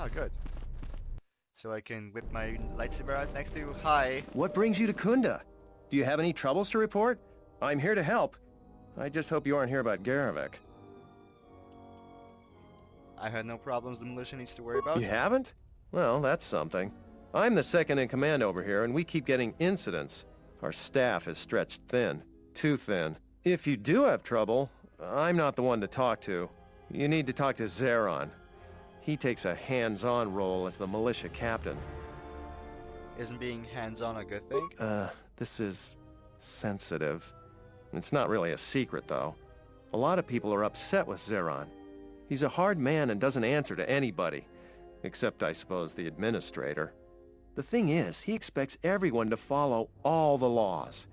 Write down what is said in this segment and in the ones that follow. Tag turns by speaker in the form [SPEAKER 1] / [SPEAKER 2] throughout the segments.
[SPEAKER 1] Ah, good. So I can whip my lightsaber out next to you. Hi.
[SPEAKER 2] What brings you to Kunda? Do you have any troubles to report? I'm here to help. I just hope you aren't here about Garavek.
[SPEAKER 1] I had no problems the militia needs to worry about.
[SPEAKER 2] You haven't? Well, that's something. I'm the second in command over here, and we keep getting incidents. Our staff is stretched thin. Too thin. If you do have trouble, I'm not the one to talk to. You need to talk to Zeron. He takes a hands-on role as the militia captain.
[SPEAKER 1] Isn't being hands-on a good thing?
[SPEAKER 2] This is sensitive. It's not really a secret, though. A lot of people are upset with Zeron. He's a hard man and doesn't answer to anybody. Except, I suppose, the administrator. The thing is, he expects everyone to follow all the laws.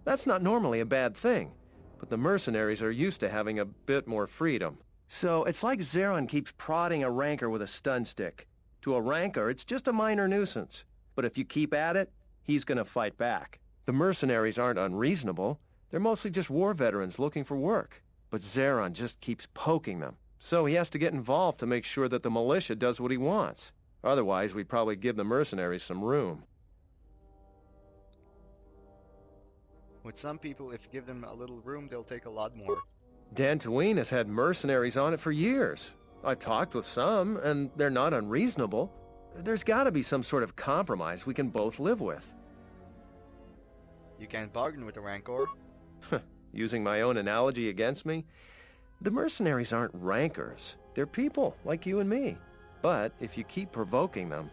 [SPEAKER 2] That's not normally a bad thing, but the mercenaries are used to having a bit more freedom. So it's like Zeron keeps prodding a rancor with a stun stick. To a rancor, it's just a minor nuisance. But if you keep at it, he's gonna fight back. The mercenaries aren't unreasonable. They're mostly just war veterans looking for work. But Zeron just keeps poking them. So he has to get involved to make sure that the militia does what he wants. Otherwise, we'd probably give the mercenaries some room.
[SPEAKER 1] With some people, if you give them a little room, they'll take a lot more.
[SPEAKER 2] Dantooine has had mercenaries on it for years. I've talked with some, and they're not unreasonable. There's gotta be some sort of compromise we can both live with.
[SPEAKER 1] You can't bargain with the Rancor.
[SPEAKER 2] Using my own analogy against me? The mercenaries aren't rancors. They're people, like you and me. But if you keep provoking them,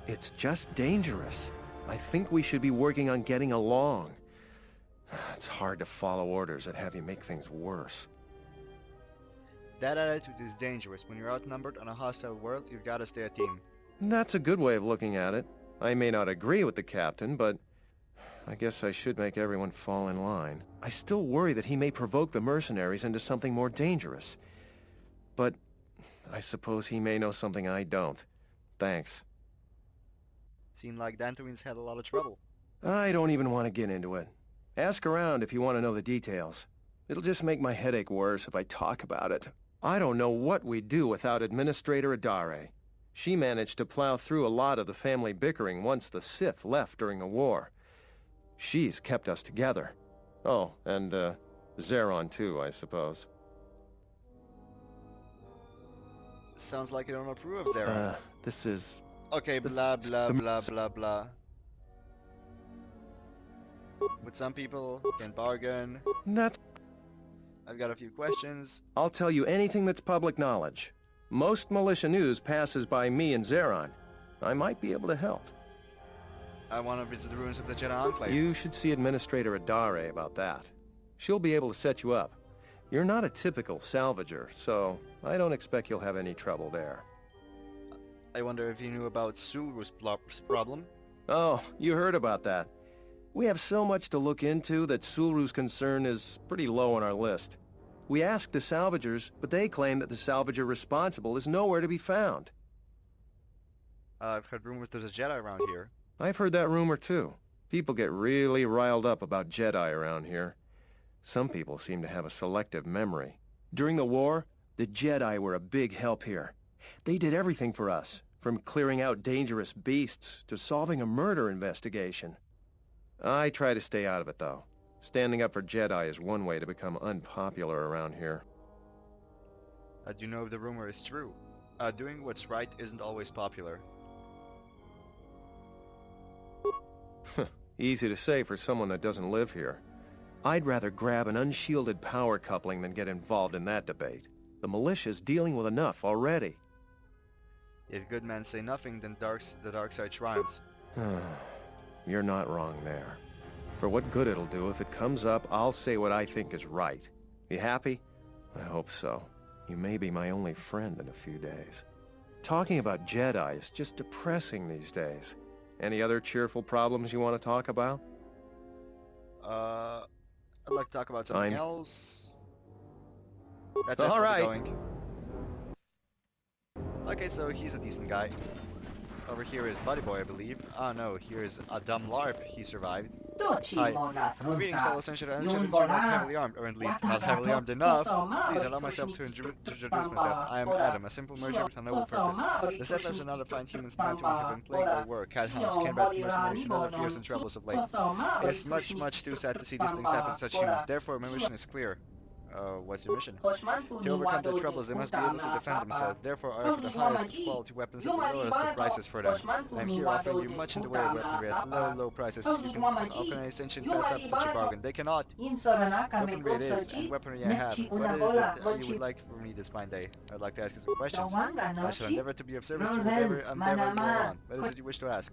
[SPEAKER 2] it's just dangerous. I think we should be working on getting along. It's hard to follow orders that have you make things worse.
[SPEAKER 1] That attitude is dangerous. When you're outnumbered on a hostile world, you've got to stay a team.
[SPEAKER 2] That's a good way of looking at it. I may not agree with the captain, but I guess I should make everyone fall in line. I still worry that he may provoke the mercenaries into something more dangerous. But I suppose he may know something I don't. Thanks.
[SPEAKER 1] Seemed like Dantooine's had a lot of trouble.
[SPEAKER 2] I don't even want to get into it. Ask around if you want to know the details. It'll just make my headache worse if I talk about it. I don't know what we'd do without Administrator Adare. She managed to plow through a lot of the family bickering once the Sith left during the war. She's kept us together. Oh, and, Zeron too, I suppose.
[SPEAKER 1] Sounds like you don't approve of Zeron.
[SPEAKER 2] This is...
[SPEAKER 1] Okay, blah blah blah blah blah. With some people, can bargain.
[SPEAKER 2] That's...
[SPEAKER 1] I've got a few questions.
[SPEAKER 2] I'll tell you anything that's public knowledge. Most militia news passes by me and Zeron. I might be able to help.
[SPEAKER 1] I want to visit the ruins of the Jedi Enclave.
[SPEAKER 2] You should see Administrator Adare about that. She'll be able to set you up. You're not a typical salvager, so I don't expect you'll have any trouble there.
[SPEAKER 1] I wonder if you knew about Sulru's problem.
[SPEAKER 2] Oh, you heard about that. We have so much to look into that Sulru's concern is pretty low on our list. We asked the salvagers, but they claim that the salvager responsible is nowhere to be found.
[SPEAKER 1] I've heard rumors there's a Jedi around here.
[SPEAKER 2] I've heard that rumor too. People get really riled up about Jedi around here. Some people seem to have a selective memory. During the war, the Jedi were a big help here. They did everything for us, from clearing out dangerous beasts to solving a murder investigation. I try to stay out of it, though. Standing up for Jedi is one way to become unpopular around here.
[SPEAKER 1] Do you know if the rumor is true? Doing what's right isn't always popular.
[SPEAKER 2] Easy to say for someone that doesn't live here. I'd rather grab an unshielded power coupling than get involved in that debate. The militia's dealing with enough already.
[SPEAKER 1] If good men say nothing, then the dark side triumphs.
[SPEAKER 2] You're not wrong there. For what good it'll do, if it comes up, I'll say what I think is right. You happy? I hope so. You may be my only friend in a few days. Talking about Jedi is just depressing these days. Any other cheerful problems you want to talk about?
[SPEAKER 1] I'd like to talk about something else. That's
[SPEAKER 2] all
[SPEAKER 1] it,
[SPEAKER 2] right.
[SPEAKER 1] I'll be going. Okay, so he's a decent guy. Over here is Buddy Boy, I believe. Oh no, here's a dumb LARP. He survived. Hi. I'm reading fellow essential and children are not heavily armed, or at least not heavily armed enough. Please allow myself to introduce myself. I am Adam, a simple merchant with a noble purpose. The settlers are not refined humans meant to have been plagued by war, cat hounds, kinbat, mercenaries, and other fearsome troubles of late. It is much too sad to see these things happen to such humans. Therefore, my mission is clear. What's your mission? To overcome their troubles, they must be able to defend themselves. Therefore, I offer the highest quality weapons at the lowest of prices for them. I am here offering you much in the way of weaponry at low prices. You can organize ancient pass up such a bargain. They cannot. Weaponry it is, and weaponry I have. What is it you would like for me this fine day? I'd like to ask you some questions. I shall endeavor to be of service to whatever endeavor you are on. What is it you wish to ask?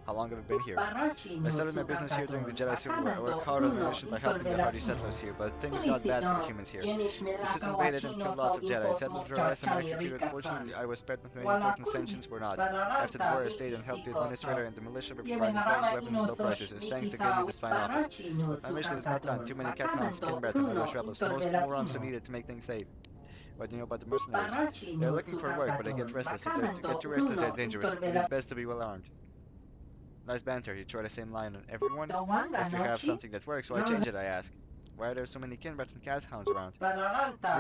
[SPEAKER 1] How long have I been here? I started my business here during the Jedi Civil War. I worked hard on my mission by helping the hardy settlers here, but things got bad for humans here. The Sith invaded and killed lots of Jedi. Settlers were arrested and executed. Fortunately, I was spared, but many important sanctions were not. After the war, I stayed and helped the administrator and the militia by providing weapons at low prices. It's thanks to gave me this fine office. My mission is not done. Too many cat hounds, kinbat, and other troubles. More arms are needed to make things safe. What do you know about the mercenaries? They're looking for work, but they get restless. If they get too restless, they're dangerous. It is best to be well armed. Nice banter, you try the same line on everyone? If you have something that works, why change it, I ask. Why are there so many kinbat and cat hounds around?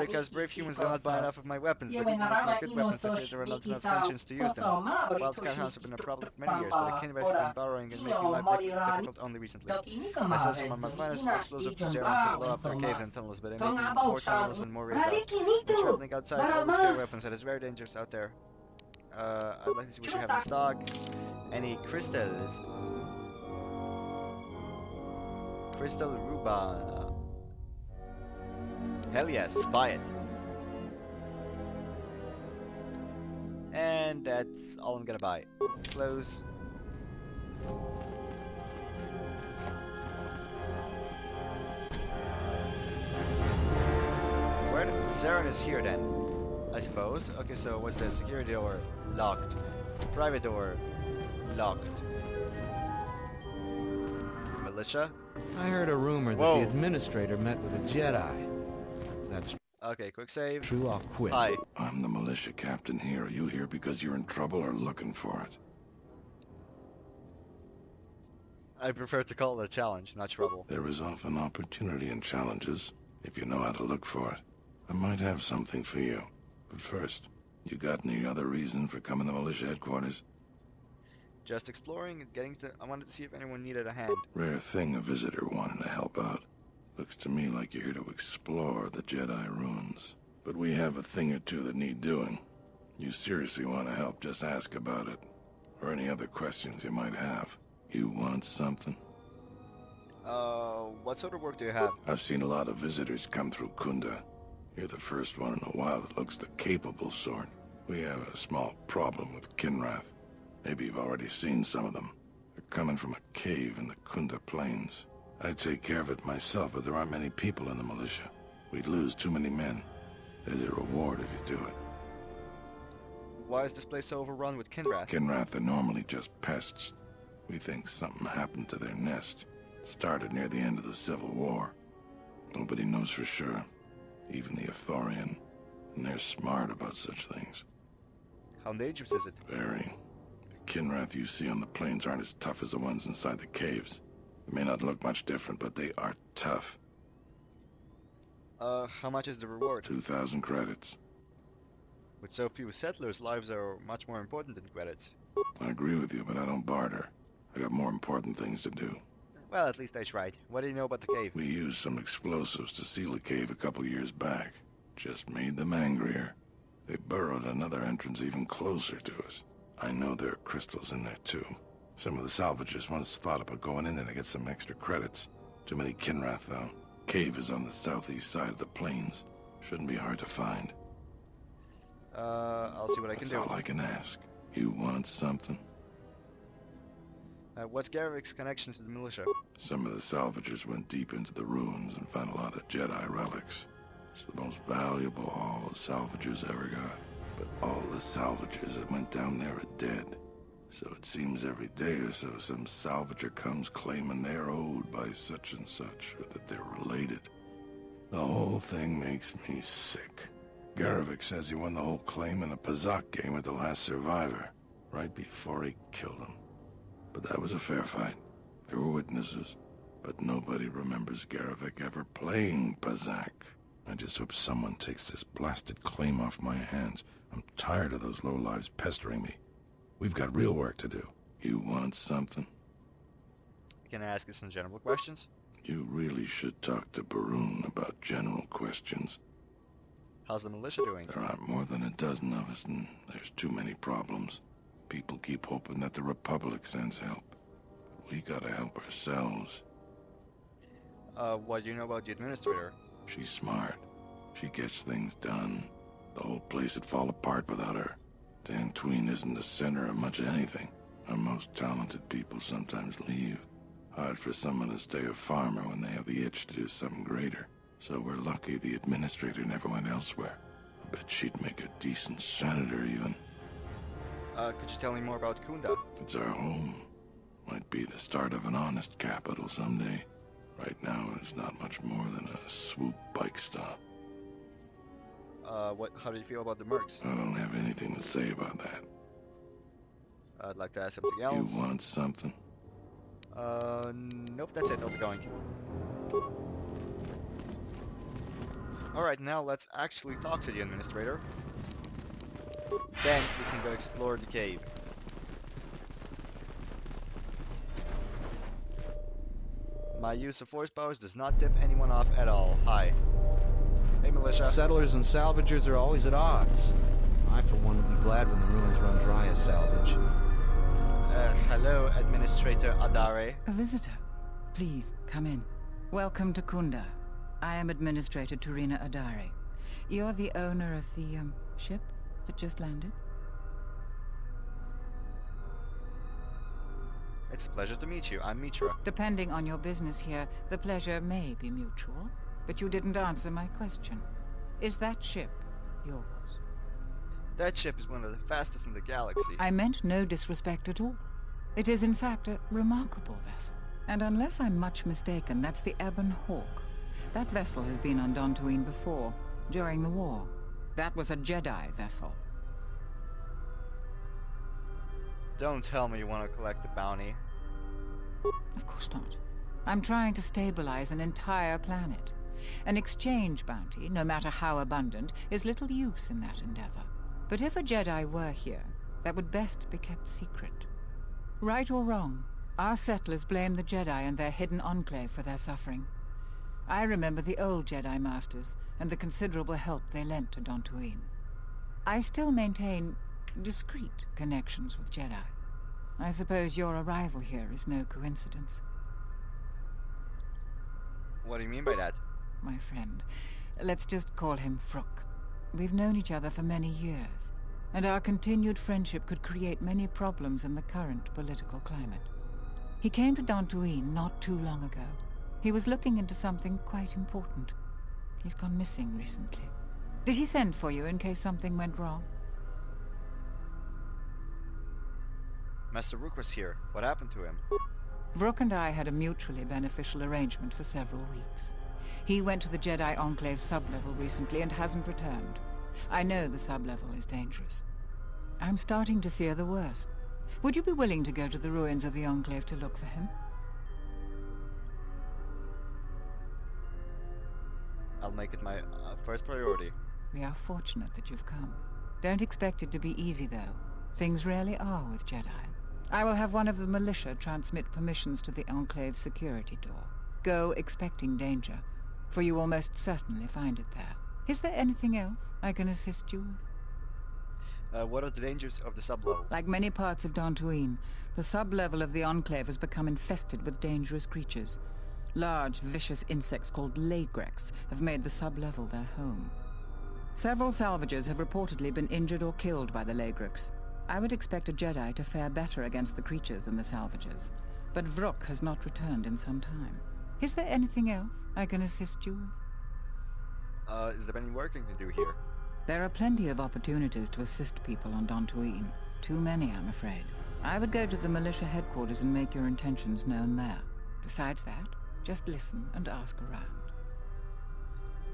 [SPEAKER 1] Because brave humans do not buy enough of my weapons, but even with my good weapons, there are not enough sanctions to use them. Wild cat hounds have been a problem for many years, but the kinbat have been borrowing and making life difficult only recently. I sent some of my finest explosives to Zeron to blow up their caves and tunnels, but they make more tunnels and more raids out. When traveling outside, always carry weapons, and it's very dangerous out there. I'd like to see what you have in stock. Any crystals? Crystal Ruban. Hell yes, buy it. And that's all I'm gonna buy. Close. Where Zeron is here then, I suppose. Okay, so what's the security door? Locked. Private door. Locked. Militia?
[SPEAKER 3] I heard a rumor that the administrator met with a Jedi. That's
[SPEAKER 1] okay, quick save.
[SPEAKER 3] true, I'll quit.
[SPEAKER 1] Hi.
[SPEAKER 4] I'm the militia captain here. Are you here because you're in trouble or looking for it?
[SPEAKER 1] I prefer to call it a challenge, not trouble.
[SPEAKER 4] There is often opportunity in challenges, if you know how to look for it. I might have something for you. But first, you got any other reason for coming to militia headquarters?
[SPEAKER 1] Just exploring and getting to... I wanted to see if anyone needed a hand.
[SPEAKER 4] Rare thing a visitor wanting to help out. Looks to me like you're here to explore the Jedi ruins. But we have a thing or two that need doing. You seriously want to help, just ask about it. Or any other questions you might have. You want something?
[SPEAKER 1] What sort of work do you have?
[SPEAKER 4] I've seen a lot of visitors come through Kunda. You're the first one in a while that looks the capable sort. We have a small problem with Kinrath. Maybe you've already seen some of them. They're coming from a cave in the Kunda Plains. I'd take care of it myself, but there aren't many people in the militia. We'd lose too many men. There's a reward if you do it.
[SPEAKER 1] Why is this place so overrun with Kinrath?
[SPEAKER 4] Kinrath are normally just pests. We think something happened to their nest. It started near the end of the Civil War. Nobody knows for sure. Even the Ithorian. And they're smart about such things.
[SPEAKER 1] How dangerous is it?
[SPEAKER 4] Very. The Kinrath you see on the plains aren't as tough as the ones inside the caves. They may not look much different, but they are tough.
[SPEAKER 1] How much is the reward?
[SPEAKER 4] 2,000 credits.
[SPEAKER 1] With so few settlers, lives are much more important than credits.
[SPEAKER 4] I agree with you, but I don't barter. I got more important things to do.
[SPEAKER 1] Well, at least I tried. What do you know about the cave?
[SPEAKER 4] We used some explosives to seal the cave a couple years back. Just made them angrier. They burrowed another entrance even closer to us. I know there are crystals in there too. Some of the salvagers once thought about going in there to get some extra credits. Too many Kinrath though. Cave is on the southeast side of the plains. Shouldn't be hard to find.
[SPEAKER 1] I'll see what I can do.
[SPEAKER 4] That's all I can ask. You want something?
[SPEAKER 1] What's Garrick's connection to the militia?
[SPEAKER 4] Some of the salvagers went deep into the ruins and found a lot of Jedi relics. It's the most valuable haul the salvagers ever got. But all the salvagers that went down there are dead. So it seems every day or so some salvager comes claiming they're owed by such and such, or that they're related. The whole thing makes me sick. Garvik says he won the whole claim in a Pazak game with the last survivor, right before he killed him. But that was a fair fight. There were witnesses, but nobody remembers Garevik ever playing Pazak. I just hope someone takes this blasted claim off my hands. I'm tired of those lowlives pestering me. We've got real work to do. You want something?
[SPEAKER 1] Can I ask you some general questions?
[SPEAKER 4] You really should talk to Baroon about general questions.
[SPEAKER 1] How's the militia doing?
[SPEAKER 4] There aren't more than a dozen of us, and there's too many problems. People keep hoping that the Republic sends help. But we gotta help ourselves.
[SPEAKER 1] What do you know about the Administrator?
[SPEAKER 4] She's smart. She gets things done. The whole place would fall apart without her. Dantooine isn't the center of much anything. Our most talented people sometimes leave. Hard for someone to stay a farmer when they have the itch to do something greater. So we're lucky the Administrator never went elsewhere. I bet she'd make a decent senator even.
[SPEAKER 1] Could you tell me more about Kunda?
[SPEAKER 4] It's our home. Might be the start of an honest capital someday. Right now, it's not much more than a swoop bike stop.
[SPEAKER 1] How do you feel about the mercs?
[SPEAKER 4] I don't have anything to say about that.
[SPEAKER 1] I'd like to ask something else.
[SPEAKER 4] You want something?
[SPEAKER 1] Nope, that's it, I'll be going. Alright, now let's actually talk to the Administrator. Then we can go explore the cave. My use of force powers does not tip anyone off at all. Hi. Hey, Militia.
[SPEAKER 3] Settlers and salvagers are always at odds. I, for one, would be glad when the ruins run dry as salvage.
[SPEAKER 1] Hello, Administrator Adare.
[SPEAKER 5] A visitor. Please, come in. Welcome to Kunda. I am Administrator Turina Adare. You're the owner of the, ship that just landed?
[SPEAKER 1] It's a pleasure to meet you. I'm Mitra.
[SPEAKER 5] Depending on your business here, the pleasure may be mutual. But you didn't answer my question. Is that ship yours?
[SPEAKER 1] That ship is one of the fastest in the galaxy.
[SPEAKER 5] I meant no disrespect at all. It is in fact a remarkable vessel. And unless I'm much mistaken, that's the Ebon Hawk. That vessel has been on Dantooine before, during the war. That was a Jedi vessel.
[SPEAKER 1] Don't tell me you want to collect the bounty.
[SPEAKER 5] Of course not. I'm trying to stabilize an entire planet. An exchange bounty, no matter how abundant, is little use in that endeavor. But if a Jedi were here, that would best be kept secret. Right or wrong, our settlers blame the Jedi and their hidden enclave for their suffering. I remember the old Jedi Masters and the considerable help they lent to Dantooine. I still maintain discreet connections with Jedi. I suppose your arrival here is no coincidence.
[SPEAKER 1] What do you mean by that?
[SPEAKER 5] My friend, let's just call him Vrook. We've known each other for many years, and our continued friendship could create many problems in the current political climate. He came to Dantooine not too long ago. He was looking into something quite important. He's gone missing recently. Did he send for you in case something went wrong?
[SPEAKER 1] Master Rook was here. What happened to him?
[SPEAKER 5] Vrook and I had a mutually beneficial arrangement for several weeks. He went to the Jedi Enclave sublevel recently and hasn't returned. I know the sublevel is dangerous. I'm starting to fear the worst. Would you be willing to go to the ruins of the Enclave to look for him?
[SPEAKER 1] I'll make it my first priority.
[SPEAKER 5] We are fortunate that you've come. Don't expect it to be easy, though. Things rarely are with Jedi. I will have one of the militia transmit permissions to the Enclave's security door. Go expecting danger, for you will most certainly find it there. Is there anything else I can assist you with?
[SPEAKER 1] What are the dangers of the sublevel?
[SPEAKER 5] Like many parts of Dantooine, the sublevel of the Enclave has become infested with dangerous creatures. Large, vicious insects called Lagrex have made the sublevel their home. Several salvagers have reportedly been injured or killed by the Lagrex. I would expect a Jedi to fare better against the creatures than the salvagers, but Vrook has not returned in some time. Is there anything else I can assist you with?
[SPEAKER 1] Is there any work I can do here?
[SPEAKER 5] There are plenty of opportunities to assist people on Dantooine. Too many, I'm afraid. I would go to the militia headquarters and make your intentions known there. Besides that, just listen and ask around.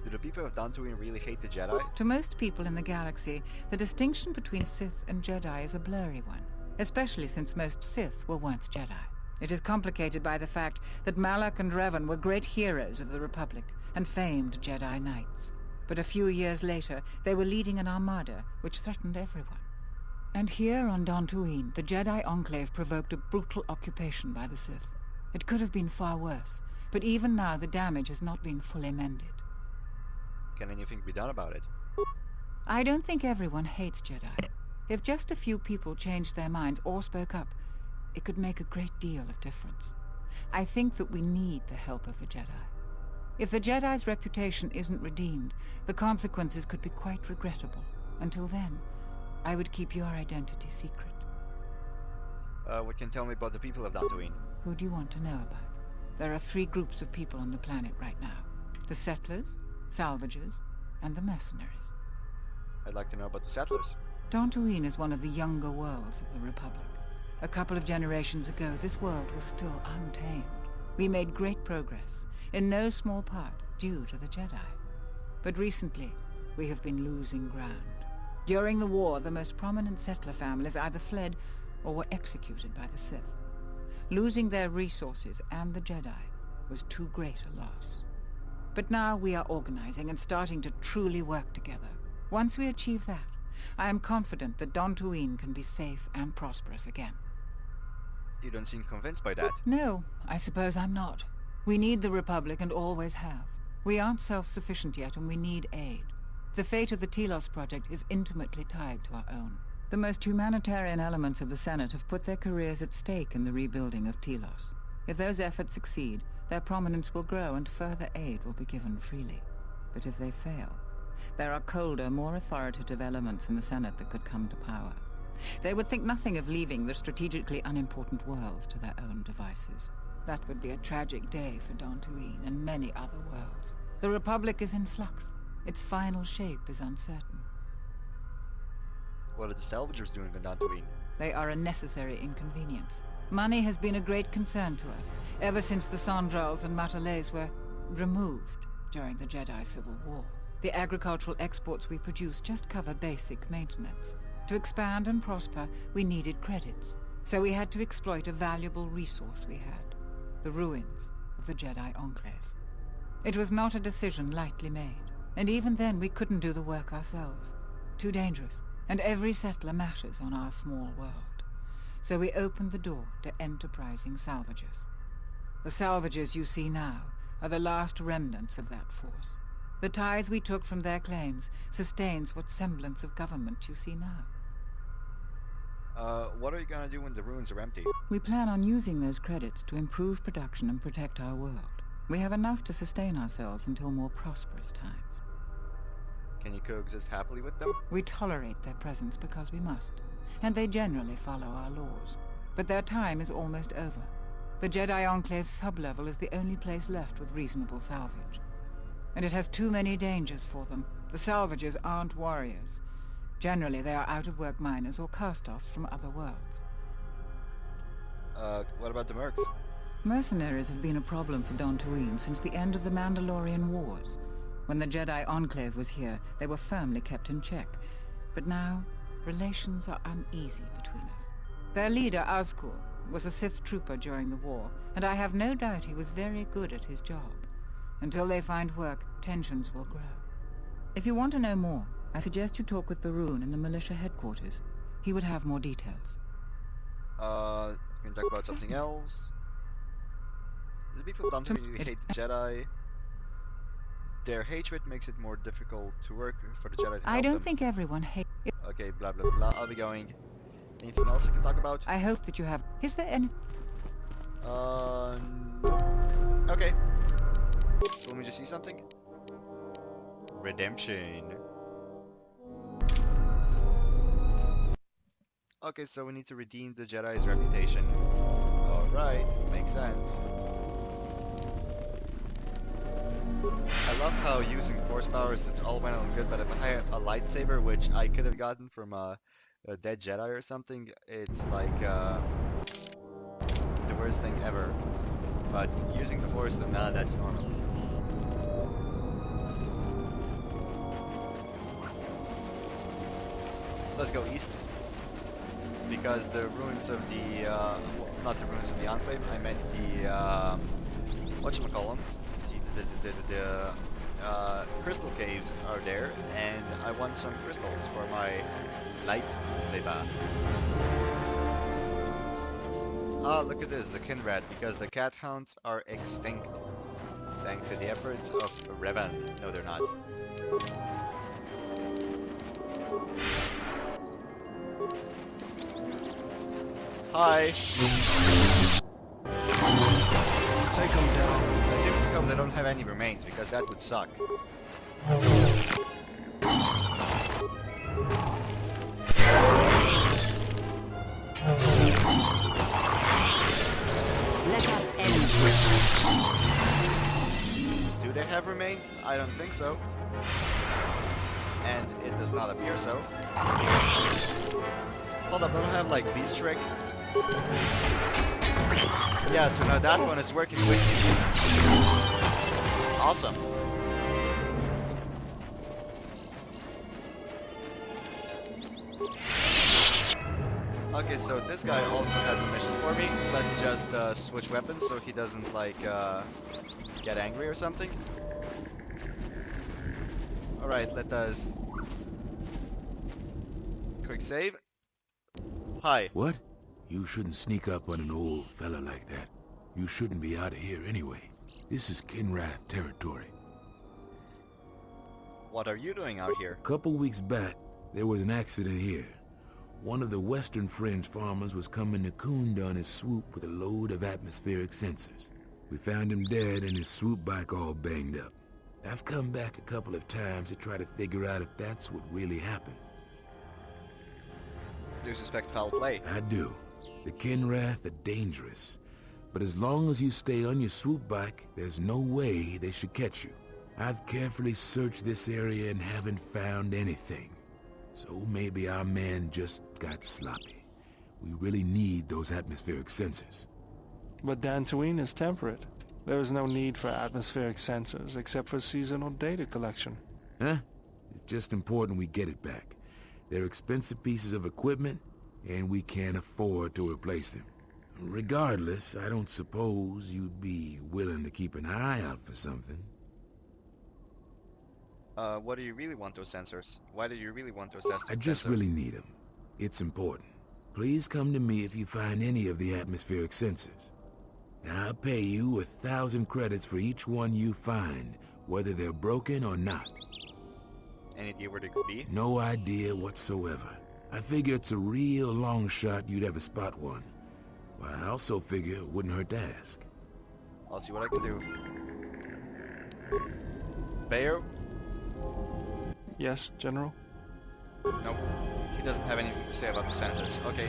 [SPEAKER 1] Do the people of Dantooine really hate the Jedi?
[SPEAKER 5] To most people in the galaxy, the distinction between Sith and Jedi is a blurry one, especially since most Sith were once Jedi. It is complicated by the fact that Malak and Revan were great heroes of the Republic and famed Jedi Knights. But a few years later, they were leading an armada which threatened everyone. And here on Dantooine, the Jedi Enclave provoked a brutal occupation by the Sith. It could have been far worse, but even now the damage has not been fully mended.
[SPEAKER 1] Can anything be done about it?
[SPEAKER 5] I don't think everyone hates Jedi. If just a few people changed their minds or spoke up, it could make a great deal of difference. I think that we need the help of the Jedi. If the Jedi's reputation isn't redeemed, the consequences could be quite regrettable. Until then, I would keep your identity secret.
[SPEAKER 1] What can you tell me about the people of Dantooine?
[SPEAKER 5] Who do you want to know about? There are 3 groups of people on the planet right now. The settlers, salvagers, and the mercenaries.
[SPEAKER 1] I'd like to know about the settlers.
[SPEAKER 5] Dantooine is one of the younger worlds of the Republic. A couple of generations ago, this world was still untamed. We made great progress, in no small part due to the Jedi. But recently, we have been losing ground. During the war, the most prominent settler families either fled or were executed by the Sith. Losing their resources and the Jedi was too great a loss. But now we are organizing and starting to truly work together. Once we achieve that, I am confident that Dantooine can be safe and prosperous again.
[SPEAKER 1] You don't seem convinced by that.
[SPEAKER 5] No, I suppose I'm not. We need the Republic and always have. We aren't self-sufficient yet and we need aid. The fate of the Telos project is intimately tied to our own. The most humanitarian elements of the Senate have put their careers at stake in the rebuilding of Telos. If those efforts succeed, their prominence will grow and further aid will be given freely. But if they fail, there are colder, more authoritative elements in the Senate that could come to power. They would think nothing of leaving the strategically unimportant worlds to their own devices. That would be a tragic day for Dantooine and many other worlds. The Republic is in flux. Its final shape is uncertain.
[SPEAKER 1] What are the salvagers doing on Dantooine?
[SPEAKER 5] They are a necessary inconvenience. Money has been a great concern to us, ever since the Sandrals and Matalays were removed during the Jedi Civil War. The agricultural exports we produce just cover basic maintenance. To expand and prosper, we needed credits. So we had to exploit a valuable resource we had, the ruins of the Jedi Enclave. It was not a decision lightly made, and even then we couldn't do the work ourselves. Too dangerous, and every settler matters on our small world. So we opened the door to enterprising salvagers. The salvagers you see now are the last remnants of that force. The tithe we took from their claims sustains what semblance of government you see now.
[SPEAKER 1] What are you gonna do when the ruins are empty?
[SPEAKER 5] We plan on using those credits to improve production and protect our world. We have enough to sustain ourselves until more prosperous times.
[SPEAKER 1] Can you coexist happily with them?
[SPEAKER 5] We tolerate their presence because we must, and they generally follow our laws. But their time is almost over. The Jedi Enclave's sublevel is the only place left with reasonable salvage. And it has too many dangers for them. The salvagers aren't warriors. Generally, they are out-of-work miners or cast-offs from other worlds.
[SPEAKER 1] What about the mercs?
[SPEAKER 5] Mercenaries have been a problem for Dantooine since the end of the Mandalorian Wars. When the Jedi Enclave was here, they were firmly kept in check. But now, relations are uneasy between us. Their leader, Azkul, was a Sith trooper during the war, and I have no doubt he was very good at his job. Until they find work, tensions will grow. If you want to know more, I suggest you talk with Baroon in the Militia headquarters. He would have more details.
[SPEAKER 1] Can we talk about something else? The people of Dantooine really hate the Jedi. Their hatred makes it more difficult to work for the Jedi to help
[SPEAKER 5] I don't
[SPEAKER 1] them.
[SPEAKER 5] think everyone hates...
[SPEAKER 1] Okay, blah blah blah, I'll be going. Anything else I can talk about?
[SPEAKER 5] I hope that you have... Is there any...
[SPEAKER 1] No. Okay. So let me just see something. Redemption. Okay, so we need to redeem the Jedi's reputation. Alright, makes sense. I love how using force powers is all well and good, but if I have a lightsaber, which I could have gotten from a dead Jedi or something, it's like the worst thing ever. But using the force, then nah, that's normal. Let's go east. because the ruins of the, not the ruins of the Enclave, I meant the, whatchamacallums, the crystal caves are there, and I want some crystals for my lightsaber. Ah, look at this, the Kinrat, because the cat hounds are extinct. Thanks to the efforts of Revan. No, they're not. Hi!
[SPEAKER 3] Take them down.
[SPEAKER 1] I seem to hope they don't have any remains, because that would suck.
[SPEAKER 6] Let us end this.
[SPEAKER 1] Do they have remains? I don't think so. And it does not appear so. Hold up, I don't have like Beast Trick. Yeah, so now that one is working with me. Awesome. Okay, so this guy also has a mission for me. Let's just switch weapons so he doesn't like get angry or something. Alright, let us quick save. Hi.
[SPEAKER 7] What? You shouldn't sneak up on an old fella like that. You shouldn't be out of here anyway. This is Kinrath territory.
[SPEAKER 1] What are you doing out here?
[SPEAKER 7] A couple weeks back, there was an accident here. One of the Western Fringe farmers was coming to Kunda on his swoop with a load of atmospheric sensors. We found him dead and his swoop bike all banged up. I've come back a couple of times to try to figure out if that's what really happened.
[SPEAKER 1] Do you suspect foul play?
[SPEAKER 7] I do. The Kinrath are dangerous. But as long as you stay on your swoop bike, there's no way they should catch you. I've carefully searched this area and haven't found anything. So maybe our man just got sloppy. We really need those atmospheric sensors.
[SPEAKER 8] But Dantooine is temperate. There is no need for atmospheric sensors except for seasonal data collection.
[SPEAKER 7] Huh? It's just important we get it back. They're expensive pieces of equipment, and we can't afford to replace them. Regardless, I don't suppose you'd be willing to keep an eye out for something.
[SPEAKER 1] What do you really want those sensors? Why do you really want those sensors?
[SPEAKER 7] I just really need them. It's important. Please come to me if you find any of the atmospheric sensors. I'll pay you 1,000 credits for each one you find, whether they're broken or not.
[SPEAKER 1] Any idea where they could be?
[SPEAKER 7] No idea whatsoever. I figure it's a real long shot you'd ever spot one. But I also figure it wouldn't hurt to ask.
[SPEAKER 1] I'll see what I can do. Bayo?
[SPEAKER 8] Yes, General?
[SPEAKER 1] Nope. He doesn't have anything to say about the sensors. Okay.